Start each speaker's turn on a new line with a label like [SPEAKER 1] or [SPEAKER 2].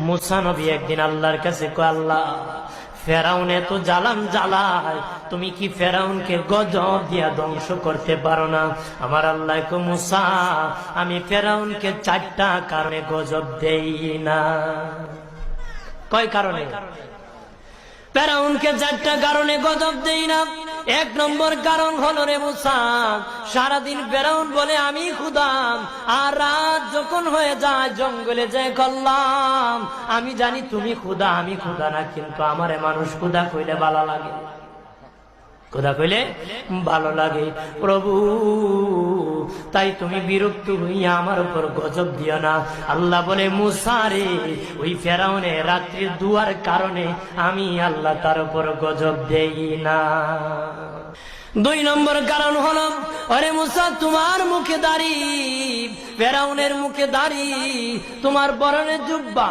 [SPEAKER 1] মুসা নবী একদিন আল্লাহর কাছে কয়, আল্লাহ ফেরাউনে তো জালাম জ্বালায়, তুমি কি ফেরাউনকে গজব দিয়া ধ্বংস করতে পারো না? আমার আল্লাহ কয়, মুসা আমি ফেরাউনকে 4টা কারণে গজব দেই না। কয় কারণে? ফেরাউনকে 4টা কারণে গজব দেই না। 1 নম্বর কারণ হলো, রে মুসা, সারাদিন ফেরাউন বলে আমি খোদা, আর রাত যখন হয়ে যায় জঙ্গলে যায় করলাম আমি জানি তুমি খোদা, আমি খোদা না, কিন্তু আমারে মানুষ খোদা কইলে ভালো লাগে, খোদা কইলে ভালো লাগে। প্রভু, তাই তুমি বিরক্ত হইয়া আমার উপর গজব দিও না। আল্লাহ বলে, মুসা রে, ওই ফেরাউনে রাত্রির দুয়ার কারণে আমি আল্লাহ তার উপর গজব দেই না। 2 নম্বর কারণ হলো, আরে মুসা, তোমার মুখে দাড়ি, ফেরাউনের মুখে দাড়ি, তোমার পরনে জুব্বা,